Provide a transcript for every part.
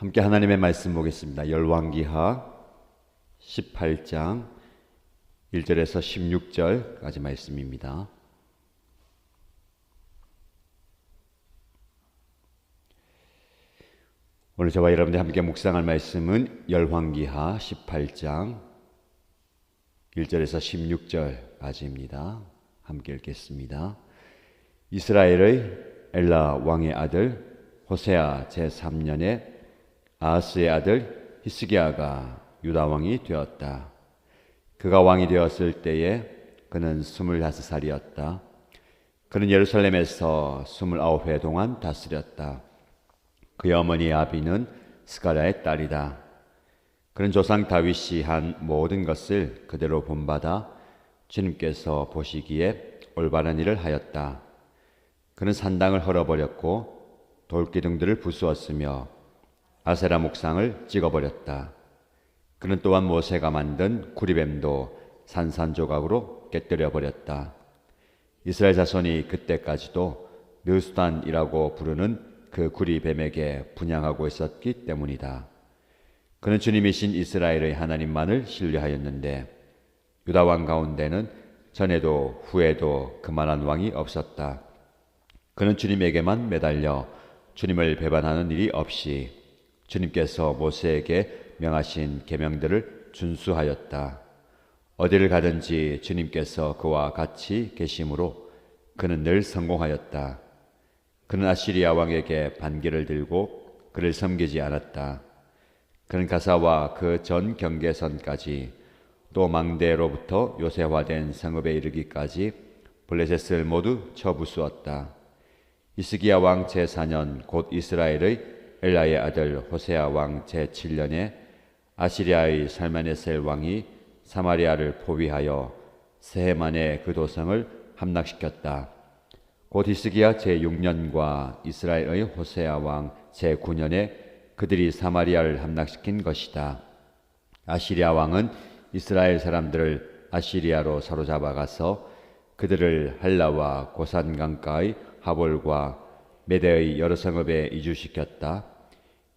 함께 하나님의 말씀 보겠습니다. 열왕기하 18장 1절에서 16절까지 말씀입니다. 오늘 저와 여러분들 함께 묵상할 말씀은 열왕기하 18장 1절에서 16절까지입니다. 함께 읽겠습니다. 이스라엘의 엘라 왕의 아들 호세아 제3년에 아하스의 아들 히스기야가 유다 왕이 되었다. 그가 왕이 되었을 때에 그는 25살이었다. 그는 예루살렘에서 29회 동안 다스렸다. 그의 어머니 아비는 스가랴의 딸이다. 그는 조상 다윗이 한 모든 것을 그대로 본받아 주님께서 보시기에 올바른 일을 하였다. 그는 산당을 헐어버렸고 돌기둥들을 부수었으며 아세라 목상을 찍어버렸다. 그는 또한 모세가 만든 구리뱀도 산산조각으로 깨뜨려버렸다. 이스라엘 자손이 그때까지도 느수단이라고 부르는 그 구리뱀에게 분향하고 있었기 때문이다. 그는 주님이신 이스라엘의 하나님만을 신뢰하였는데 유다 왕 가운데는 전에도 후에도 그만한 왕이 없었다. 그는 주님에게만 매달려 주님을 배반하는 일이 없이 주님께서 모세에게 명하신 계명들을 준수하였다. 어디를 가든지 주님께서 그와 같이 계심으로 그는 늘 성공하였다. 그는 아시리아 왕에게 반기를 들고 그를 섬기지 않았다. 그는 가사와 그 전 경계선까지 또 망대로부터 요새화된 성읍에 이르기까지 블레셋을 모두 쳐부수었다. 히스기야 왕 제4년 곧 이스라엘의 엘라의 아들 호세아 왕 제7년에 아시리아의 살마네셀 왕이 사마리아를 포위하여 새해 만에 그 도성을 함락시켰다. 곧 히스기야 제6년과 이스라엘의 호세아 왕 제9년에 그들이 사마리아를 함락시킨 것이다. 아시리아 왕은 이스라엘 사람들을 아시리아로 사로잡아가서 그들을 한라와 고산 강가의 하볼과 메대의 여러 성읍에 이주시켰다.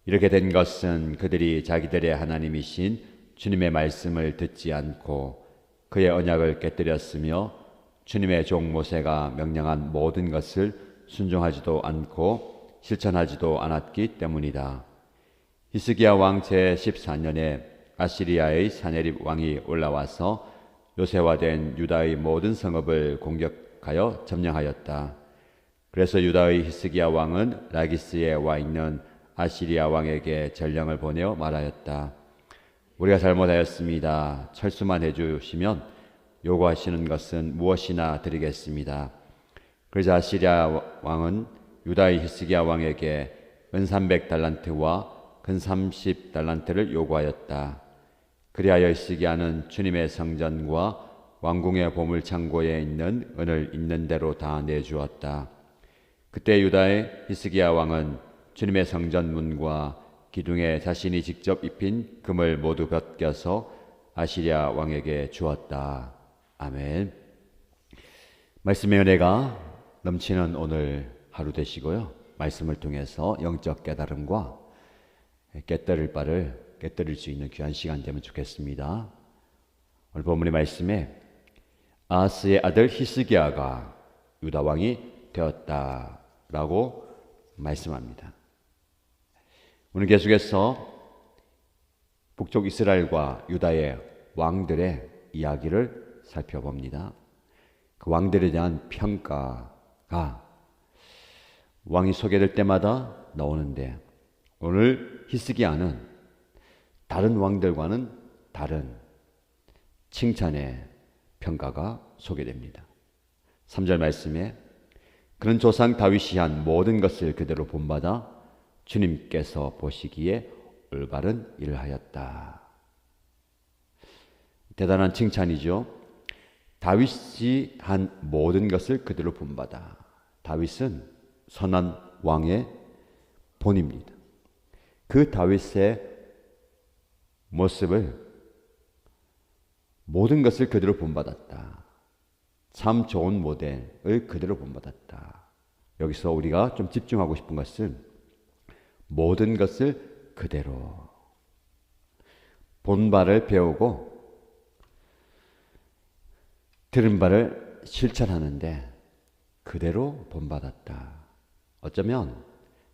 이렇게 된 것은 그들이 자기들의 하나님이신 주님의 말씀을 듣지 않고 그의 언약을 깨뜨렸으며 주님의 종 모세가 명령한 모든 것을 순종하지도 않고 실천하지도 않았기 때문이다. 히스기야 왕 제14년에 아시리아의 사네립 왕이 올라와서 요새화된 유다의 모든 성읍을 공격하여 점령하였다. 그래서 유다의 히스기야 왕은 라기스에 와 있는 아시리아 왕에게 전령을 보내어 말하였다. 우리가 잘못하였습니다. 철수만 해주시면 요구하시는 것은 무엇이나 드리겠습니다. 그러자 아시리아 왕은 유다의 히스기야 왕에게 은 300달란트와 금 30달란트를 요구하였다. 그리하여 히스기야는 주님의 성전과 왕궁의 보물창고에 있는 은을 있는 대로 다 내주었다. 그때 유다의 히스기야 왕은 주님의 성전 문과 기둥에 자신이 직접 입힌 금을 모두 벗겨서 아시리아 왕에게 주었다. 아멘. 말씀의 은혜가 넘치는 오늘 하루 되시고요. 말씀을 통해서 영적 깨달음과 깨뜨릴 바를 깨뜨릴 수 있는 귀한 시간 되면 좋겠습니다. 오늘 본문의 말씀에 아하스의 아들 히스기야가 유다 왕이 되었다라고 말씀합니다. 오늘 계속해서 북쪽 이스라엘과 유다의 왕들의 이야기를 살펴봅니다. 그 왕들에 대한 평가가 왕이 소개될 때마다 나오는데 오늘 히스기야는 다른 왕들과는 다른 칭찬의 평가가 소개됩니다. 3절 말씀에 그는 조상 다윗이 한 모든 것을 그대로 본받아 주님께서 보시기에 올바른 일을 하였다. 대단한 칭찬이죠. 다윗이 한 모든 것을 그대로 본받아. 다윗은 선한 왕의 본입니다. 그 다윗의 모습을 모든 것을 그대로 본받았다. 참 좋은 모델을 그대로 본받았다. 여기서 우리가 좀 집중하고 싶은 것은 모든 것을 그대로. 본 바를 배우고 들은 바를 실천하는데 그대로 본받았다. 어쩌면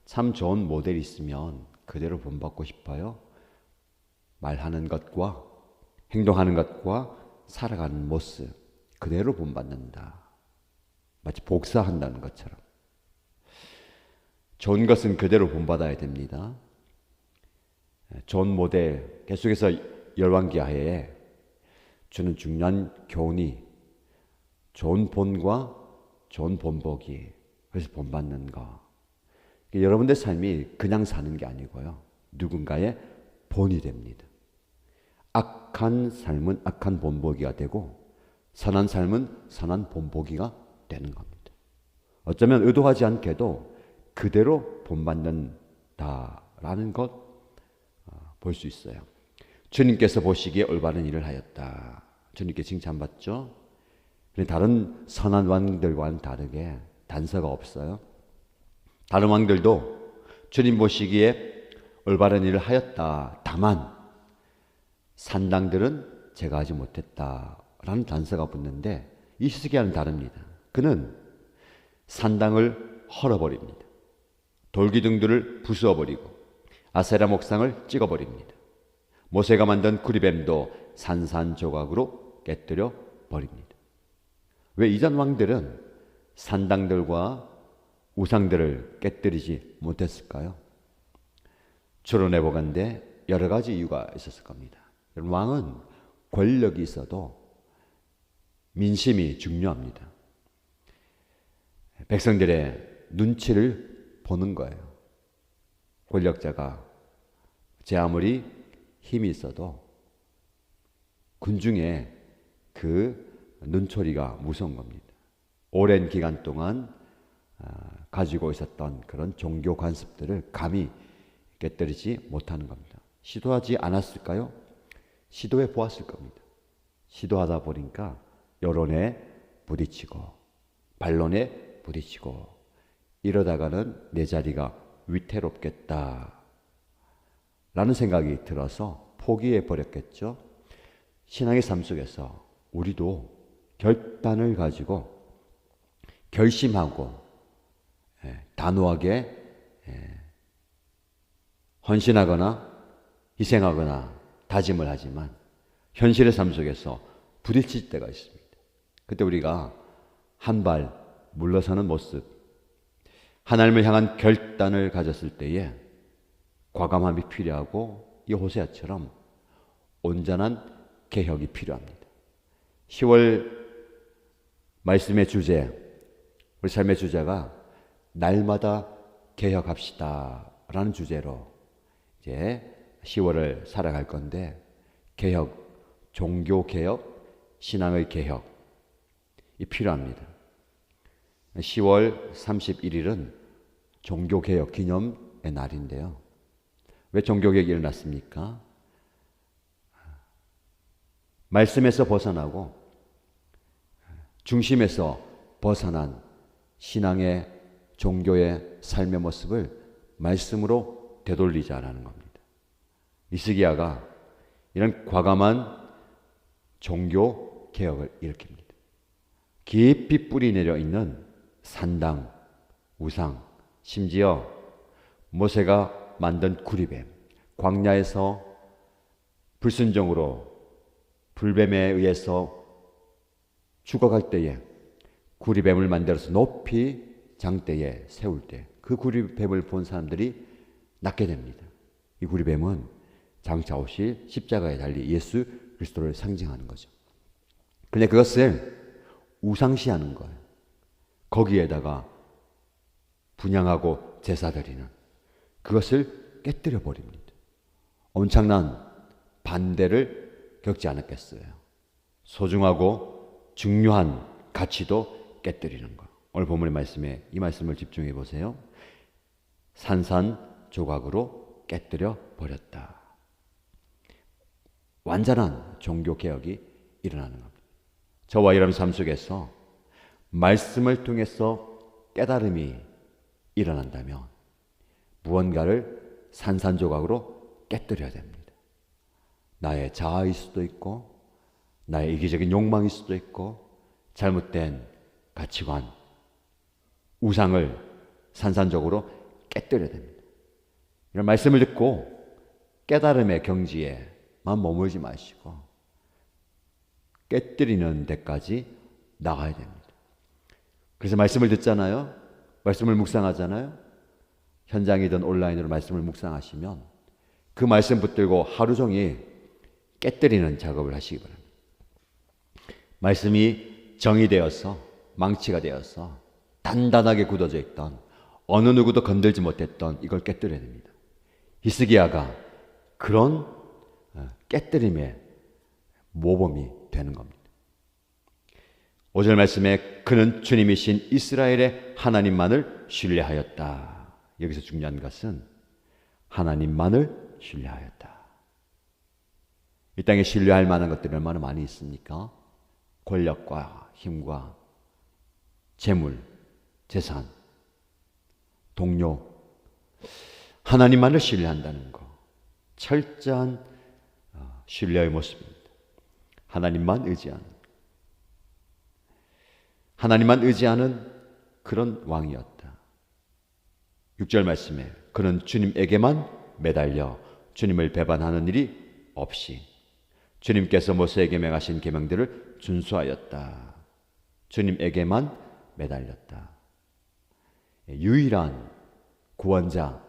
참 좋은 모델이 있으면 그대로 본받고 싶어요. 말하는 것과 행동하는 것과 살아가는 모습 그대로 본받는다. 마치 복사한다는 것처럼. 좋은 것은 그대로 본받아야 됩니다. 좋은 모델, 계속해서 열왕기하에 주는 중요한 교훈이 좋은 본과 좋은 본보기, 그래서 본받는 거. 여러분들 삶이 그냥 사는 게 아니고요. 누군가의 본이 됩니다. 악한 삶은 악한 본보기가 되고 선한 삶은 선한 본보기가 되는 겁니다. 어쩌면 의도하지 않게도 그대로 본받는다라는 것 볼 수 있어요. 주님께서 보시기에 올바른 일을 하였다. 주님께 칭찬받죠. 다른 선한 왕들과는 다르게 단서가 없어요. 다른 왕들도 주님 보시기에 올바른 일을 하였다. 다만 산당들은 제가 하지 못했다라는 단서가 붙는데 이 히스기야는 다릅니다. 그는 산당을 헐어버립니다. 돌기둥들을 부수어버리고 아세라 목상을 찍어버립니다. 모세가 만든 구리뱀도 산산조각으로 깨뜨려 버립니다. 왜 이전 왕들은 산당들과 우상들을 깨뜨리지 못했을까요? 추론해 보건대 여러 가지 이유가 있었을 겁니다. 왕은 권력이 있어도 민심이 중요합니다. 백성들의 눈치를 보는 거예요. 권력자가 제 아무리 힘이 있어도 군중의 그 눈초리가 무서운 겁니다. 오랜 기간 동안 가지고 있었던 그런 종교 관습들을 감히 깨뜨리지 못하는 겁니다. 시도하지 않았을까요? 시도해 보았을 겁니다. 시도하다 보니까 여론에 부딪히고 반론에 부딪히고 이러다가는 내 자리가 위태롭겠다 라는 생각이 들어서 포기해 버렸겠죠. 신앙의 삶 속에서 우리도 결단을 가지고 결심하고 단호하게 헌신하거나 희생하거나 다짐을 하지만 현실의 삶 속에서 부딪힐 때가 있습니다. 그때 우리가 한 발 물러서는 모습, 하나님을 향한 결단을 가졌을 때에 과감함이 필요하고 이 호세아처럼 온전한 개혁이 필요합니다. 10월 말씀의 주제, 우리 삶의 주제가 날마다 개혁합시다 라는 주제로 이제 10월을 살아갈 건데 개혁, 종교 개혁, 신앙의 개혁이 필요합니다. 10월 31일은 종교개혁 기념의 날인데요. 왜 종교개혁이 일어났습니까? 말씀에서 벗어나고 중심에서 벗어난 신앙의 종교의 삶의 모습을 말씀으로 되돌리자라는 겁니다. 히스기야가 이런 과감한 종교개혁을 일으킵니다. 깊이 뿌리 내려 있는 산당, 우상, 심지어 모세가 만든 구리뱀, 광야에서 불순종으로 불뱀에 의해서 죽어갈 때에 구리뱀을 만들어서 높이 장대에 세울 때 그 구리뱀을 본 사람들이 낫게 됩니다. 이 구리뱀은 장차 오실 십자가에 달린 예수 그리스도를 상징하는 거죠. 근데 그것을 우상시하는 거예요. 거기에다가 분향하고 제사 드리는 그것을 깨뜨려 버립니다. 엄청난 반대를 겪지 않았겠어요. 소중하고 중요한 가치도 깨뜨리는 거. 오늘 본문의 말씀에 이 말씀을 집중해 보세요. 산산조각으로 깨뜨려 버렸다. 완전한 종교개혁이 일어나는 겁니다. 저와 여러분 삶 속에서 말씀을 통해서 깨달음이 일어난다면 무언가를 산산조각으로 깨뜨려야 됩니다. 나의 자아일 수도 있고 나의 이기적인 욕망일 수도 있고 잘못된 가치관, 우상을 산산적으로 깨뜨려야 됩니다. 이런 말씀을 듣고 깨달음의 경지에만 머물지 마시고 깨뜨리는 데까지 나가야 됩니다. 그래서 말씀을 듣잖아요. 말씀을 묵상하잖아요. 현장이든 온라인으로 말씀을 묵상하시면 그 말씀 붙들고 하루 종일 깨뜨리는 작업을 하시기 바랍니다. 말씀이 정의되어서 망치가 되어서 단단하게 굳어져 있던 어느 누구도 건들지 못했던 이걸 깨뜨려야 됩니다. 히스기야가 그런 깨뜨림의 모범이 되는 겁니다. 5절 말씀에 그는 주님이신 이스라엘의 하나님만을 신뢰하였다. 여기서 중요한 것은 하나님만을 신뢰하였다. 이 땅에 신뢰할 만한 것들이 얼마나 많이 있습니까? 권력과 힘과 재물, 재산, 동료, 하나님만을 신뢰한다는 것, 철저한 신뢰의 모습입니다. 하나님만 의지하는, 하나님만 의지하는 그런 왕이었다. 6절 말씀에 그는 주님에게만 매달려 주님을 배반하는 일이 없이 주님께서 모세에게 명하신 계명들을 준수하였다. 주님에게만 매달렸다. 유일한 구원자,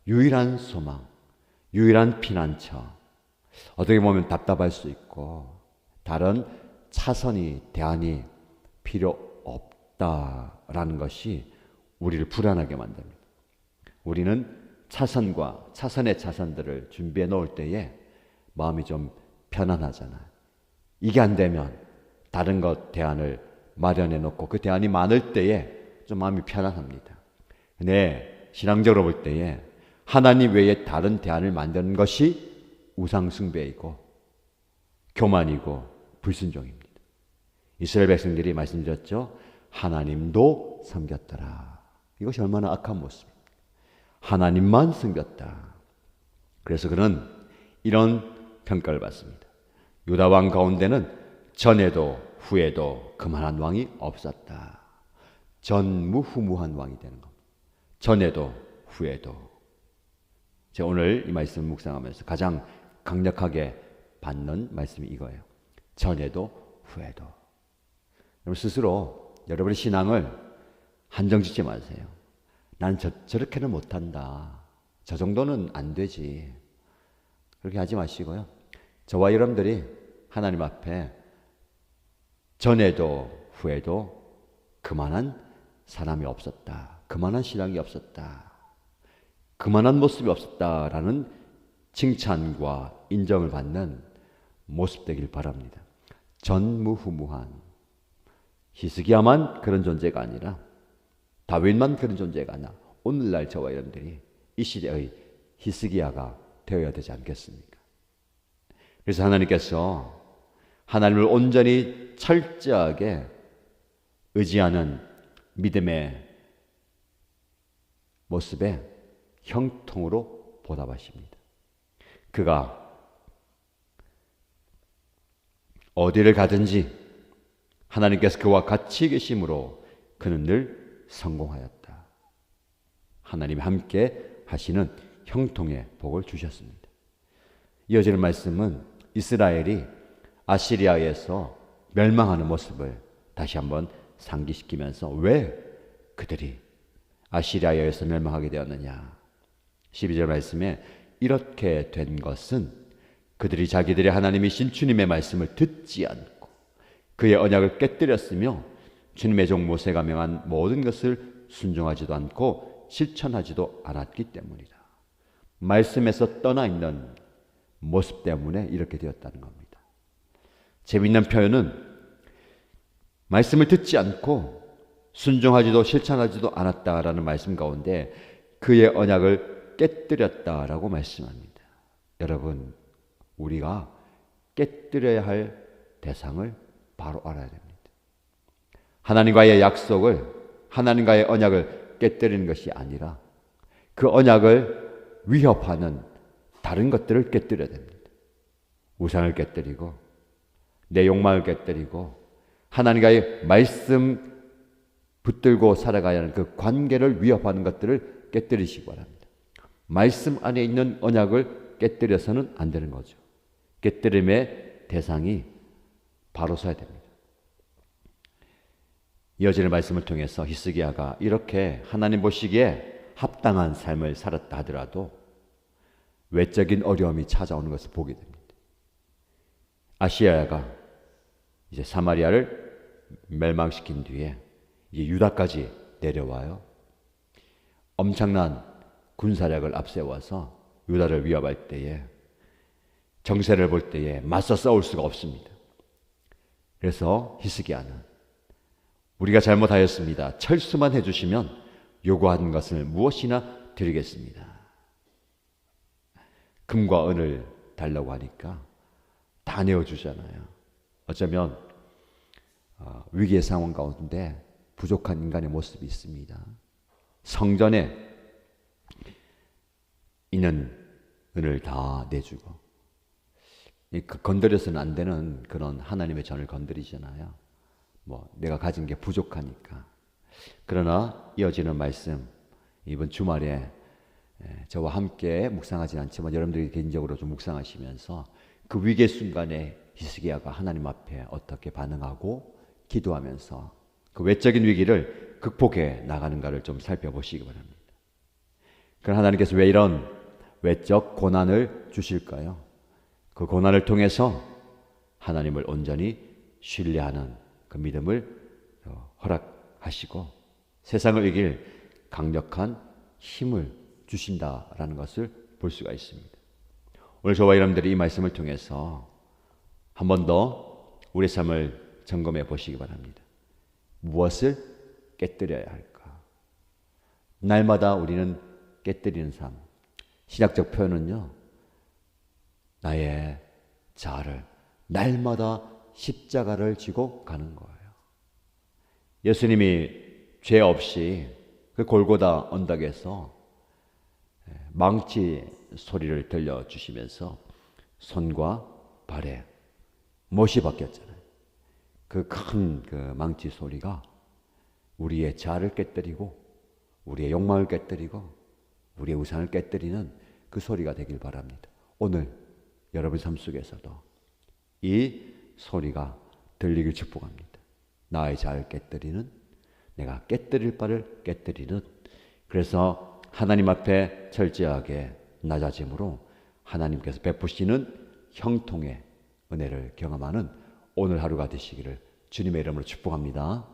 유일한 소망, 유일한 피난처. 어떻게 보면 답답할 수 있고 다른 차선이 대안이 필요 없다라는 것이 우리를 불안하게 만듭니다. 우리는 차선과 차선의 차선들을 준비해 놓을 때에 마음이 좀 편안하잖아요. 이게 안 되면 다른 것 대안을 마련해 놓고 그 대안이 많을 때에 좀 마음이 편안합니다. 근데 신앙적으로 볼 때에 하나님 외에 다른 대안을 만드는 것이 우상숭배이고 교만이고 불순종입니다. 이스라엘 백성들이 말씀드렸죠. 하나님도 섬겼더라. 이것이 얼마나 악한 모습입니다. 하나님만 섬겼다. 그래서 그는 이런 평가를 받습니다. 유다 왕 가운데는 전에도 후에도 그만한 왕이 없었다. 전무후무한 왕이 되는 겁니다. 전에도 후에도. 제가 오늘 이 말씀을 묵상하면서 가장 강력하게 받는 말씀이 이거예요. 전에도 후에도. 여러분 스스로 여러분의 신앙을 한정 짓지 마세요. 난 저렇게는 못한다. 저 정도는 안 되지. 그렇게 하지 마시고요. 저와 여러분들이 하나님 앞에 전에도 후에도 그만한 사람이 없었다. 그만한 신앙이 없었다. 그만한 모습이 없었다라는 칭찬과 인정을 받는 모습 되길 바랍니다. 전무후무한 히스기야만 그런 존재가 아니라 다윗만 그런 존재가 아니라 오늘날 저와 여러분들이 이 시대의 히스기야가 되어야 되지 않겠습니까? 그래서 하나님께서 하나님을 온전히 철저하게 의지하는 믿음의 모습에 형통으로 보답하십니다. 그가 어디를 가든지 하나님께서 그와 같이 계심으로 그는 늘 성공하였다. 하나님이 함께 하시는 형통의 복을 주셨습니다. 이어지는 말씀은 이스라엘이 아시리아에서 멸망하는 모습을 다시 한번 상기시키면서 왜 그들이 아시리아에서 멸망하게 되었느냐. 12절 말씀에 이렇게 된 것은 그들이 자기들의 하나님이신 주님의 말씀을 듣지 않고 그의 언약을 깨뜨렸으며 주님의 종 모세가 명한 모든 것을 순종하지도 않고 실천하지도 않았기 때문이다. 말씀에서 떠나 있는 모습 때문에 이렇게 되었다는 겁니다. 재미있는 표현은 말씀을 듣지 않고 순종하지도 실천하지도 않았다라는 말씀 가운데 그의 언약을 깨뜨렸다라고 말씀합니다. 여러분, 우리가 깨뜨려야 할 대상을 바로 알아야 됩니다. 하나님과의 약속을, 하나님과의 언약을 깨뜨리는 것이 아니라 그 언약을 위협하는 다른 것들을 깨뜨려야 됩니다. 우상을 깨뜨리고 내 욕망을 깨뜨리고 하나님과의 말씀 붙들고 살아가야 하는 그 관계를 위협하는 것들을 깨뜨리시기 바랍니다. 말씀 안에 있는 언약을 깨뜨려서는 안 되는 거죠. 깨뜨림의 대상이 바로 서야 됩니다. 이어지는 말씀을 통해서 히스기야가 이렇게 하나님 보시기에 합당한 삶을 살았다 하더라도 외적인 어려움이 찾아오는 것을 보게 됩니다. 아시아가 이제 사마리아를 멸망시킨 뒤에 이제 유다까지 내려와요. 엄청난 군사력을 앞세워서 유다를 위협할 때에 정세를 볼 때에 맞서 싸울 수가 없습니다. 그래서 히스기야는 우리가 잘못하였습니다. 철수만 해주시면 요구하는 것을 무엇이나 드리겠습니다. 금과 은을 달라고 하니까 다 내어주잖아요. 어쩌면 위기의 상황 가운데 부족한 인간의 모습이 있습니다. 성전에 있는 은을 다 내주고 건드려서는 안 되는 그런 하나님의 전을 건드리잖아요. 내가 가진 게 부족하니까. 그러나 이어지는 말씀, 이번 주말에 저와 함께 묵상하진 않지만 여러분들이 개인적으로 좀 묵상하시면서 그 위기의 순간에 히스기야가 하나님 앞에 어떻게 반응하고 기도하면서 그 외적인 위기를 극복해 나가는가를 좀 살펴보시기 바랍니다. 그럼 하나님께서 왜 이런 외적 고난을 주실까요? 그 고난을 통해서 하나님을 온전히 신뢰하는 그 믿음을 허락하시고 세상을 이길 강력한 힘을 주신다라는 것을 볼 수가 있습니다. 오늘 저와 여러분들이 이 말씀을 통해서 한 번 더 우리 삶을 점검해 보시기 바랍니다. 무엇을 깨뜨려야 할까? 날마다 우리는 깨뜨리는 삶. 신학적 표현은요, 나의 자아를 날마다 십자가를 지고 가는 거예요. 예수님이 죄 없이 그 골고다 언덕에서 망치 소리를 들려주시면서 손과 발에 못이 박혔잖아요. 그 큰 그 망치 소리가 우리의 자아를 깨뜨리고 우리의 욕망을 깨뜨리고 우리의 우상을 깨뜨리는 그 소리가 되길 바랍니다. 오늘 여러분 삶 속에서도 이 소리가 들리길 축복합니다. 나의 자아를 깨뜨리는, 내가 깨뜨릴 바를 깨뜨리는, 그래서 하나님 앞에 철저하게 낮아짐으로 하나님께서 베푸시는 형통의 은혜를 경험하는 오늘 하루가 되시기를 주님의 이름으로 축복합니다.